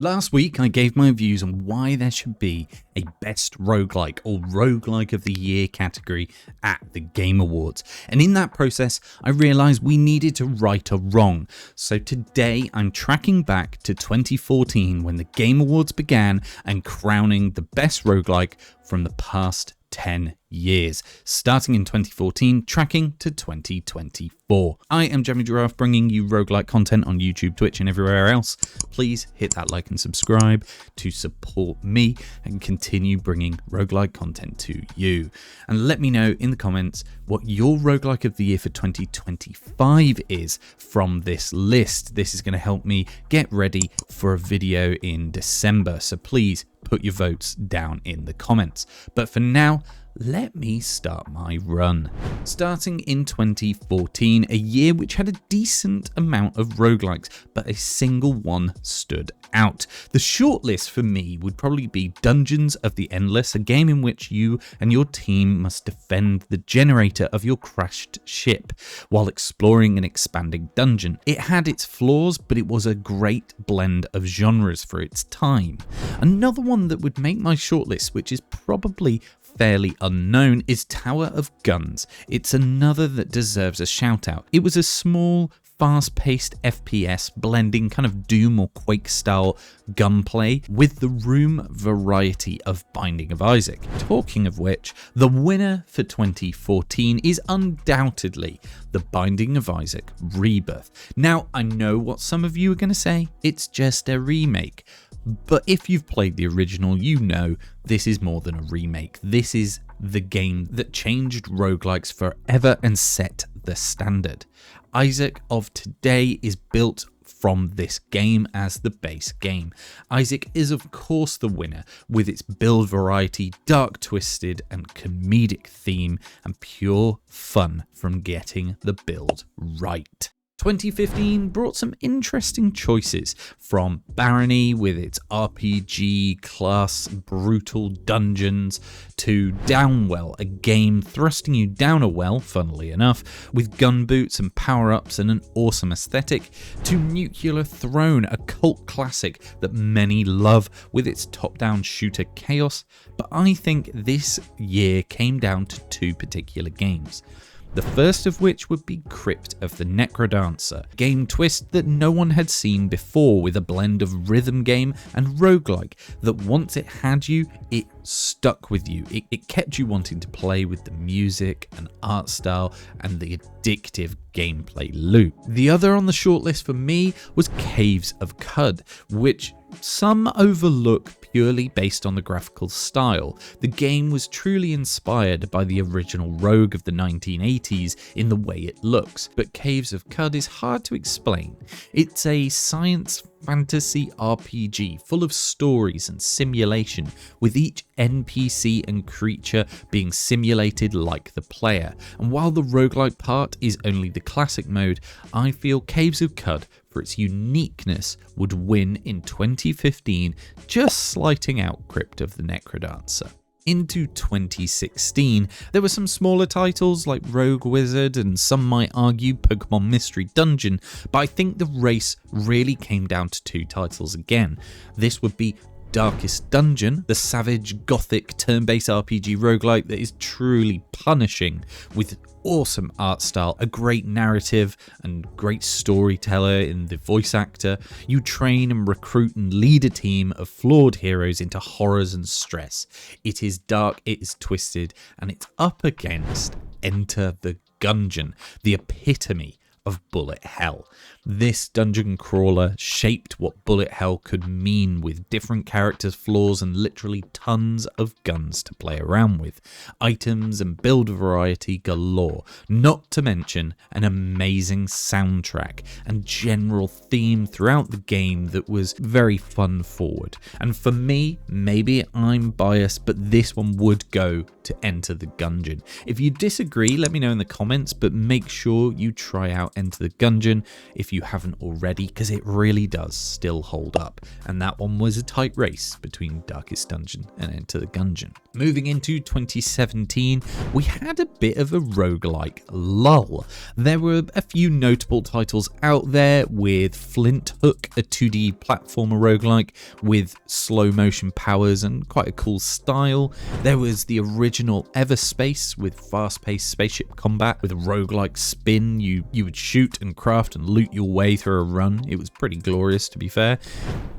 Last week, I gave my views on why there should be a Best Roguelike or Roguelike of the Year category at the Game Awards. And in that process, I realised we needed to right a wrong. So today, I'm tracking back to 2014 when the Game Awards began and crowning the best roguelike from the past 10 years, starting in 2014, tracking to 2024. I am JammyGiraffe, bringing you roguelike content on YouTube, Twitch, and everywhere else. Please hit that like and subscribe to support me and continue bringing roguelike content to you. And let me know in the comments what your roguelike of the year for 2025 is from this list. This is going to help me get ready for a video in December, so please put your votes down in the comments. But for now, let me start my run. Starting in 2014, a year which had a decent amount of roguelikes, but a single one stood out. The shortlist for me would probably be Dungeons of the Endless, a game in which you and your team must defend the generator of your crashed ship while exploring an expanding dungeon. It had its flaws, but it was a great blend of genres for its time. Another one that would make my shortlist, which is probably fairly unknown, is Tower of Guns. It's another that deserves a shout out. It was a small, fast-paced FPS blending kind of Doom or Quake style gunplay with the room variety of Binding of Isaac. Talking of which, the winner for 2014 is undoubtedly the Binding of Isaac Rebirth. Now, I know what some of you are going to say, it's just a remake. But if you've played the original, you know this is more than a remake. This is the game that changed roguelikes forever and set the standard. Isaac of today is built from this game as the base game. Isaac is of course the winner with its build variety, dark twisted and comedic theme, and pure fun from getting the build right. 2015 brought some interesting choices, from Barony with its RPG class brutal dungeons to Downwell, a game thrusting you down a well, funnily enough, with gun boots and power-ups and an awesome aesthetic, to Nuclear Throne, a cult classic that many love with its top-down shooter chaos. But I think this year came down to two particular games. The first of which would be Crypt of the Necrodancer, a game twist that no one had seen before, with a blend of rhythm game and roguelike that once it had you, it stuck with you. It kept you wanting to play with the music and art style and the addictive gameplay loop. The other on the shortlist for me was Caves of Qud, which some overlook purely based on the graphical style. The game was truly inspired by the original Rogue of the 1980s in the way it looks, but Caves of Qud is hard to explain. It's a science fantasy RPG full of stories and simulation, with each NPC and creature being simulated like the player. And while the roguelike part is only the classic mode, I feel Caves of Qud, for its uniqueness, would win in 2015, just slighting out Crypt of the Necrodancer. Into 2016, there were some smaller titles like Rogue Wizard and some might argue Pokemon Mystery Dungeon, but I think the race really came down to two titles again. This would be Darkest Dungeon, the savage gothic turn-based RPG roguelike that is truly punishing, with awesome art style, a great narrative and great storyteller in the voice actor. You train and recruit and lead a team of flawed heroes into horrors and stress. It is dark, it is twisted, and it's up against Enter the Gungeon, the epitome of bullet hell. This dungeon crawler shaped what bullet hell could mean, with different characters' flaws and literally tons of guns to play around with, items and build variety galore, not to mention an amazing soundtrack and general theme throughout the game that was very fun forward. And for me, maybe I'm biased, but this one would go to Enter the Gungeon. If you disagree, let me know in the comments, but make sure you try out Enter the Gungeon if if you haven't already, because it really does still hold up. And that one was a tight race between Darkest Dungeon and Enter the Gungeon. Moving into 2017, we had a bit of a roguelike lull. There were a few notable titles out there, with Flint Hook, a 2D platformer roguelike with slow motion powers and quite a cool style. There was the original Everspace with fast-paced spaceship combat with a roguelike spin. You would shoot and craft and loot your way through a run. It was pretty glorious, to be fair.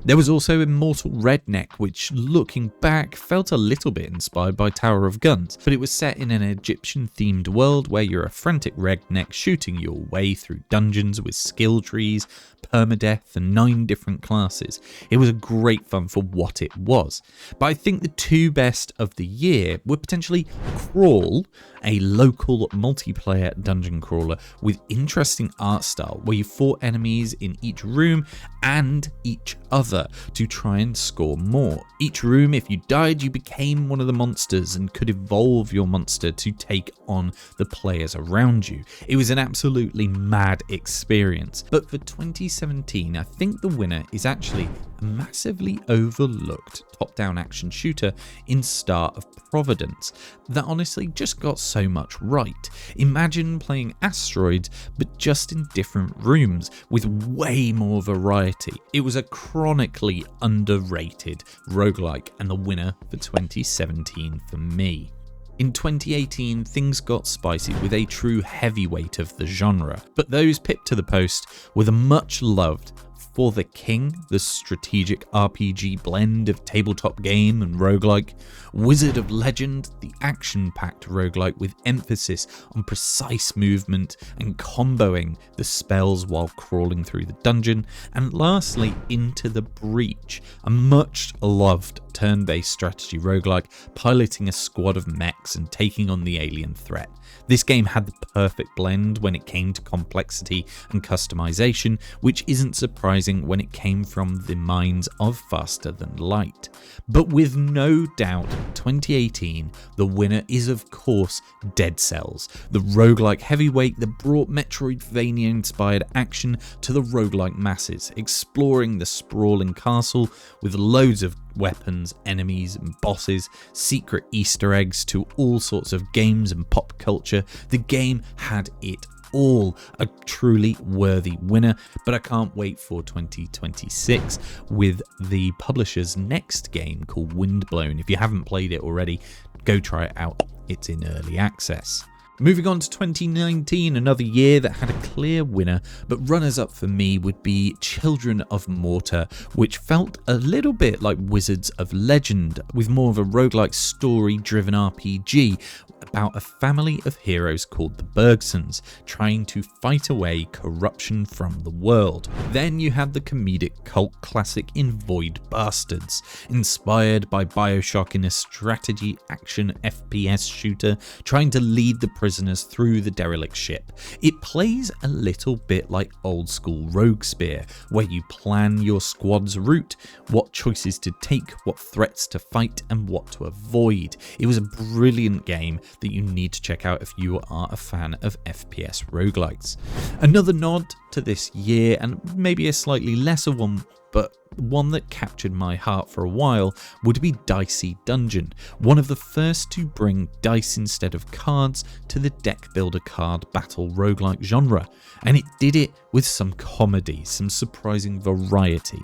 There was also Immortal Redneck, which, looking back, felt a little bit inspired by Tower of Guns, but it was set in an Egyptian-themed world where you're a frantic redneck shooting your way through dungeons with skill trees, permadeath, and 9 different classes. It was a great fun for what it was. But I think the two best of the year were potentially Crawl, a local multiplayer dungeon crawler with interesting art style where you fought enemies in each room and each other to try and score more. Each room, if you died, you became one of the monsters and could evolve your monster to take on the players around you. It was an absolutely mad experience. But for 2017, I think the winner is actually a massively overlooked top-down action shooter in Star of Providence that honestly just got so much right. Imagine playing Asteroids, but just in different rooms with way more variety. It was a chronically underrated roguelike and the winner for 2017 for me. In 2018, things got spicy with a true heavyweight of the genre, but those pipped to the post were the much-loved For the King, the strategic RPG blend of tabletop game and roguelike, Wizard of Legend, the action-packed roguelike with emphasis on precise movement and comboing the spells while crawling through the dungeon, and lastly, Into the Breach, a much-loved turn-based strategy roguelike piloting a squad of mechs and taking on the alien threat. This game had the perfect blend when it came to complexity and customization, which isn't surprising when it came from the minds of Faster Than Light. But with no doubt, 2018, the winner is of course Dead Cells, the roguelike heavyweight that brought Metroidvania-inspired action to the roguelike masses, exploring the sprawling castle with loads of weapons, enemies and bosses, secret Easter eggs to all sorts of games and pop culture. The game had it all. A truly worthy winner, but I can't wait for 2026 with the publisher's next game called Windblown. If you haven't played it already, go try it out. It's in early access. Moving on to 2019, another year that had a clear winner, but runners-up for me would be Children of Mortar, which felt a little bit like Wizards of Legend, with more of a roguelike story-driven RPG about a family of heroes called the Bergsons, trying to fight away corruption from the world. Then you had the comedic cult classic in Void Bastards, inspired by BioShock in a strategy action FPS shooter, trying to lead the prisoners through the derelict ship. It plays a little bit like old school Rogue Spear, where you plan your squad's route, what choices to take, what threats to fight, and what to avoid. It was a brilliant game that you need to check out if you are a fan of FPS roguelikes. Another nod to this year, and maybe a slightly lesser one, but one that captured my heart for a while, would be Dicey Dungeon, one of the first to bring dice instead of cards to the deck builder card battle roguelike genre, and it did it with some comedy, some surprising variety.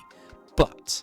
But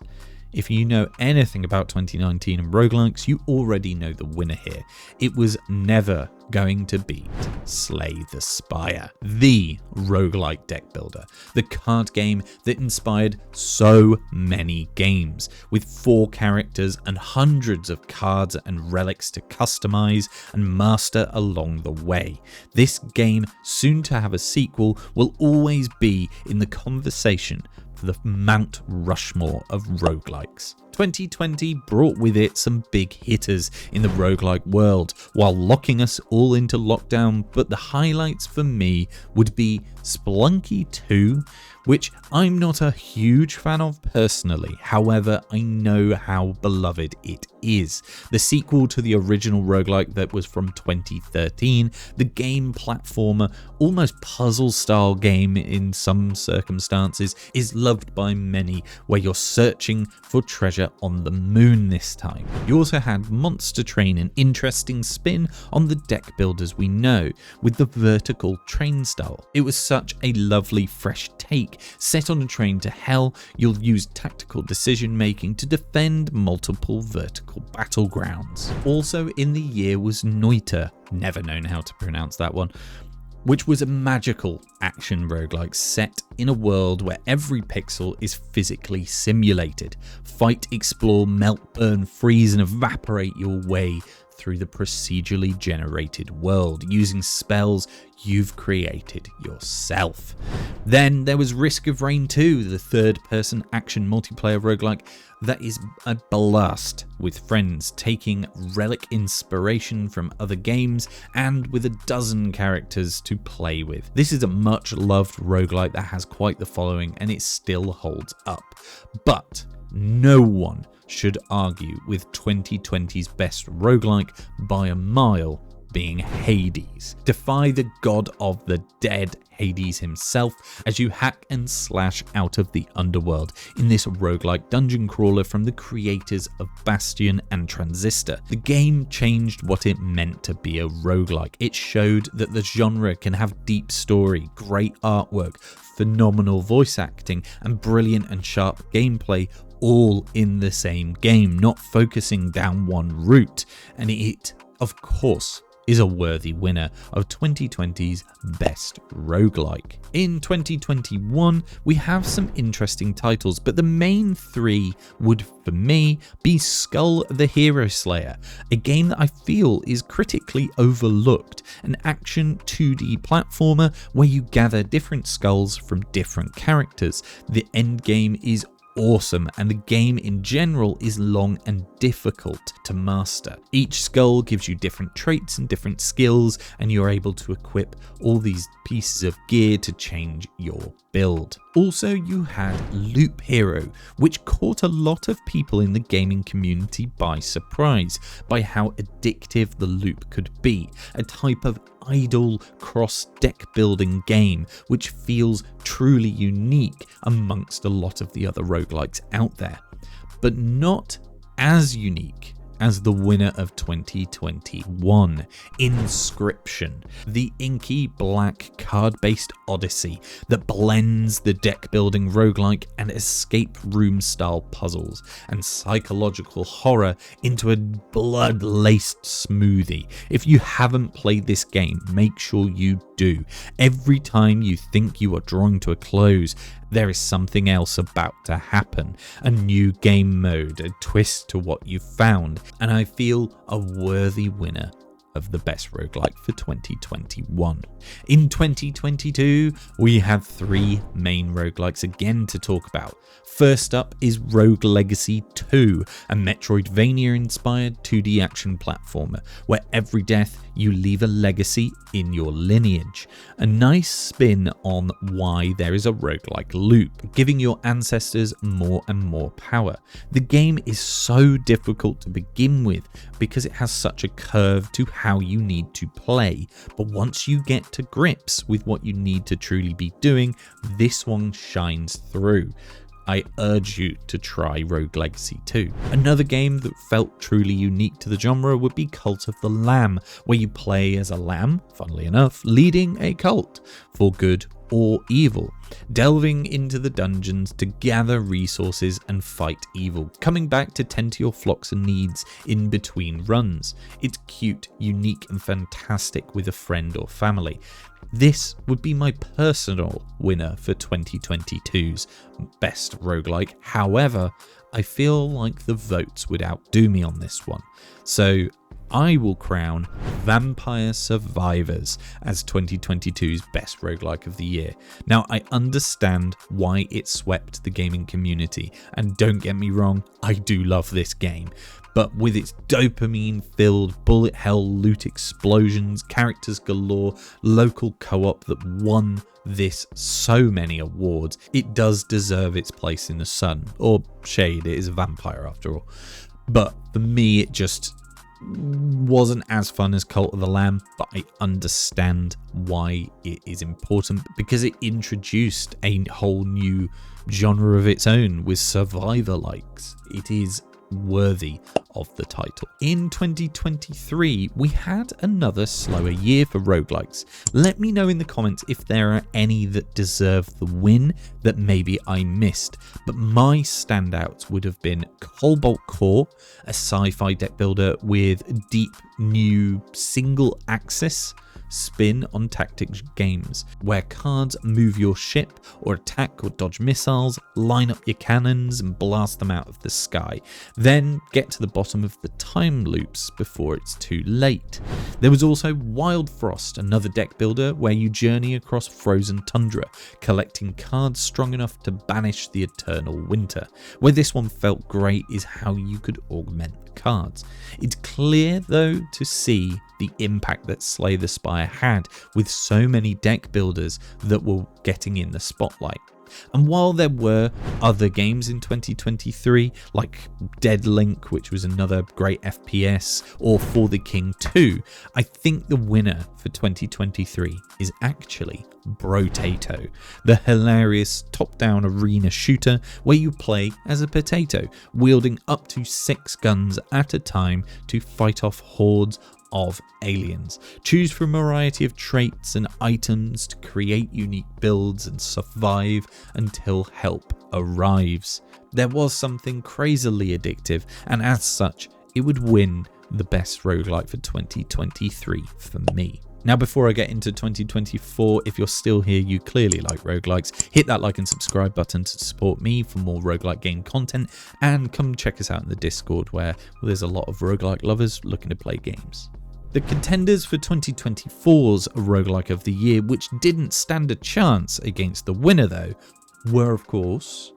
if you know anything about 2019 and roguelikes, you already know the winner here. It was never going to beat Slay the Spire, the roguelike deck builder, the card game that inspired so many games, with 4 characters and hundreds of cards and relics to customize and master along the way. This game, soon to have a sequel, will always be in the conversation for the Mount Rushmore of roguelikes. 2020 brought with it some big hitters in the roguelike world, while locking us all into lockdown, but the highlights for me would be Spelunky 2, which I'm not a huge fan of personally, however I know how beloved it is. The sequel to the original roguelike that was from 2013, the game platformer, almost puzzle style game in some circumstances, is loved by many, where you're searching for treasure on the moon this time. You also had Monster Train, an interesting spin on the deck builders we know, with the vertical train style. It was such a lovely fresh take. Set on a train to hell, you'll use tactical decision making to defend multiple vertical battlegrounds. Also in the year was Noita, never known how to pronounce that one, which was a magical action roguelike set in a world where every pixel is physically simulated. Fight, explore, melt, burn, freeze and evaporate your way through the procedurally generated world using spells you've created yourself. Then there was Risk of Rain 2, the third-person action multiplayer roguelike that is a blast with friends, taking relic inspiration from other games and with a dozen characters to play with. This is a much-loved roguelike that has quite the following and it still holds up. But no one should argue with 2020's best roguelike by a mile being Hades. Defy the god of the dead, Hades himself, as you hack and slash out of the underworld in this roguelike dungeon crawler from the creators of Bastion and Transistor. The game changed what it meant to be a roguelike. It showed that the genre can have deep story, great artwork, phenomenal voice acting, and brilliant and sharp gameplay all in the same game, not focusing down one route. And it, of course, is a worthy winner of 2020's best roguelike. In 2021, we have some interesting titles, but the main three would, for me, be Skull the Hero Slayer, a game that I feel is critically overlooked, an action 2D platformer where you gather different skulls from different characters. The end game is awesome, and the game in general is long and difficult to master. Each skull gives you different traits and different skills, and you're able to equip all these pieces of gear to change your build. Also, you had Loop Hero, which caught a lot of people in the gaming community by surprise by how addictive the loop could be, a type of idle cross deck building game which feels truly unique amongst a lot of the other roguelikes out there, but not as unique as the winner of 2021, Inscription, the inky black card-based odyssey that blends the deck-building roguelike and escape room-style puzzles and psychological horror into a blood-laced smoothie. If you haven't played this game, make sure you do. Every time you think you are drawing to a close, there is something else about to happen. A new game mode, a twist to what you've found, and I feel a worthy winner of the best roguelike for 2021. In 2022, we have three main roguelikes again to talk about. First up is Rogue Legacy 2, a Metroidvania-inspired 2D action platformer, where every death you leave a legacy in your lineage. A nice spin on why there is a roguelike loop, giving your ancestors more and more power. The game is so difficult to begin with because it has such a curve to how you need to play, but once you get to grips with what you need to truly be doing, this one shines through. I urge you to try Rogue Legacy 2. Another game that felt truly unique to the genre would be Cult of the Lamb, where you play as a lamb, funnily enough, leading a cult for good or evil, delving into the dungeons to gather resources and fight evil, coming back to tend to your flocks and needs in between runs. It's cute, unique and fantastic with a friend or family. This would be my personal winner for 2022's best roguelike. However, I feel like the votes would outdo me on this one. So I will crown Vampire Survivors as 2022's best roguelike of the year. Now, I understand why it swept the gaming community, and don't get me wrong, I do love this game. But with its dopamine-filled bullet hell loot explosions, characters galore, local co-op that won this so many awards, it does deserve its place in the sun. Or shade, it is a vampire after all. But for me, it just wasn't as fun as Cult of the Lamb, but I understand why it is important, because it introduced a whole new genre of its own with survivor-likes. It is worthy of the title. In 2023, we had another slower year for roguelikes. Let me know in the comments if there are any that deserve the win that maybe I missed, but my standouts would have been Cobalt Core, a sci-fi deck builder with deep new single axis spin on tactics games, where cards move your ship or attack or dodge missiles, line up your cannons and blast them out of the sky, then get to the bottom of the time loops before it's too late. There was also Wild Frost, another deck builder where you journey across frozen tundra, collecting cards strong enough to banish the eternal winter. Where this one felt great is how you could augment cards. It's clear though to see the impact that Slay the Spire had with so many deck builders that were getting in the spotlight. And while there were other games in 2023 like Dead Link, which was another great FPS, or For the King 2, I think the winner for 2023 is actually Brotato, the hilarious top-down arena shooter where you play as a potato, wielding up to 6 guns at a time to fight off hordes of aliens. Choose from a variety of traits and items to create unique builds and survive until help arrives. There was something crazily addictive, and as such, it would win the best roguelike for 2023 for me. Now, before I get into 2024, if you're still here, you clearly like roguelikes, hit that like and subscribe button to support me for more roguelike game content, and come check us out in the Discord where there's a lot of roguelike lovers looking to play games. The contenders for 2024's roguelike of the year, which didn't stand a chance against the winner though, were of course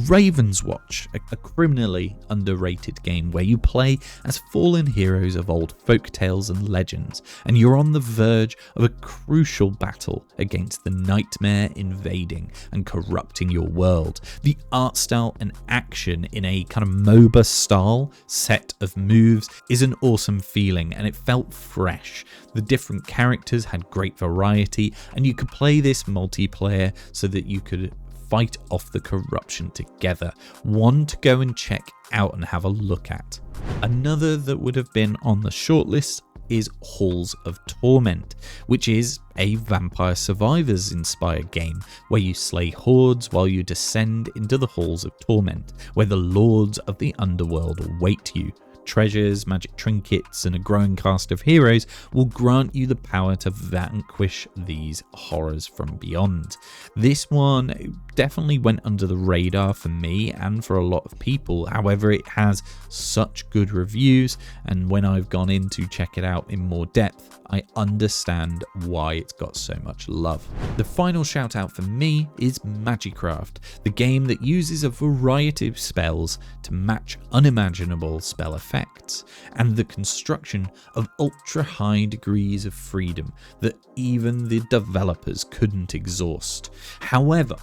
Raven's Watch, a criminally underrated game where you play as fallen heroes of old folktales and legends, and you're on the verge of a crucial battle against the nightmare invading and corrupting your world. The art style and action in a kind of MOBA style set of moves is an awesome feeling, and it felt fresh. The different characters had great variety, and you could play this multiplayer so that you could fight off the corruption together. One to go and check out and have a look at. Another that would have been on the shortlist is Halls of Torment, which is a Vampire Survivors inspired game where you slay hordes while you descend into the Halls of Torment, where the lords of the underworld await you. Treasures, magic trinkets, and a growing cast of heroes will grant you the power to vanquish these horrors from beyond. This one definitely went under the radar for me and for a lot of people. However, it has such good reviews, and when I've gone in to check it out in more depth, I understand why it's got so much love. The final shout out for me is JammyGiraffe, the game that uses a variety of spells to match unimaginable spell effects, and the construction of ultra high degrees of freedom that even the developers couldn't exhaust. However,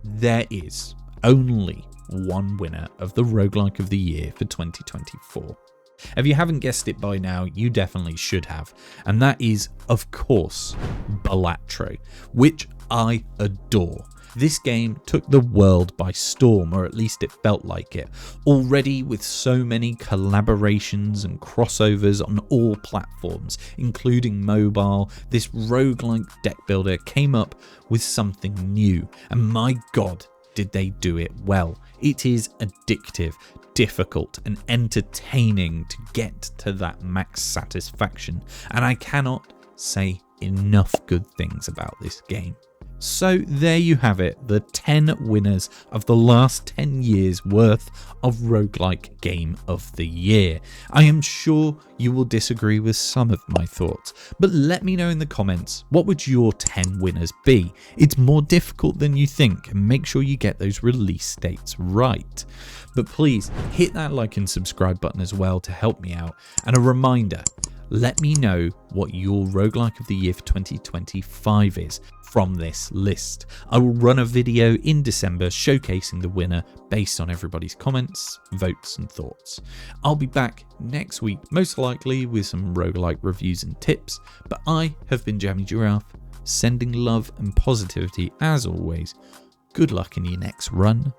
there is only one winner of the roguelike of the year for 2024. If you haven't guessed it by now, you definitely should have, and that is, of course, Balatro, which I adore. This game took the world by storm, or at least it felt like it. Already with so many collaborations and crossovers on all platforms, including mobile, this roguelike deck builder came up with something new, and my god, did they do it well. It is addictive, difficult and entertaining to get to that max satisfaction, and I cannot say enough good things about this game. So there you have it, the 10 winners of the last 10 years worth of roguelike game of the year. I am sure you will disagree with some of my thoughts, but let me know in the comments, what would your 10 winners be? It's more difficult than you think, and make sure you get those release dates right. But please hit that like and subscribe button as well to help me out. And a reminder, let me know what your roguelike of the year for 2025 is from this list. I will run a video in December showcasing the winner based on everybody's comments, votes and thoughts. I'll be back next week, most likely with some roguelike reviews and tips, but I have been JammyGiraffe, sending love and positivity as always. Good luck in your next run.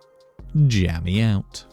Jammy out.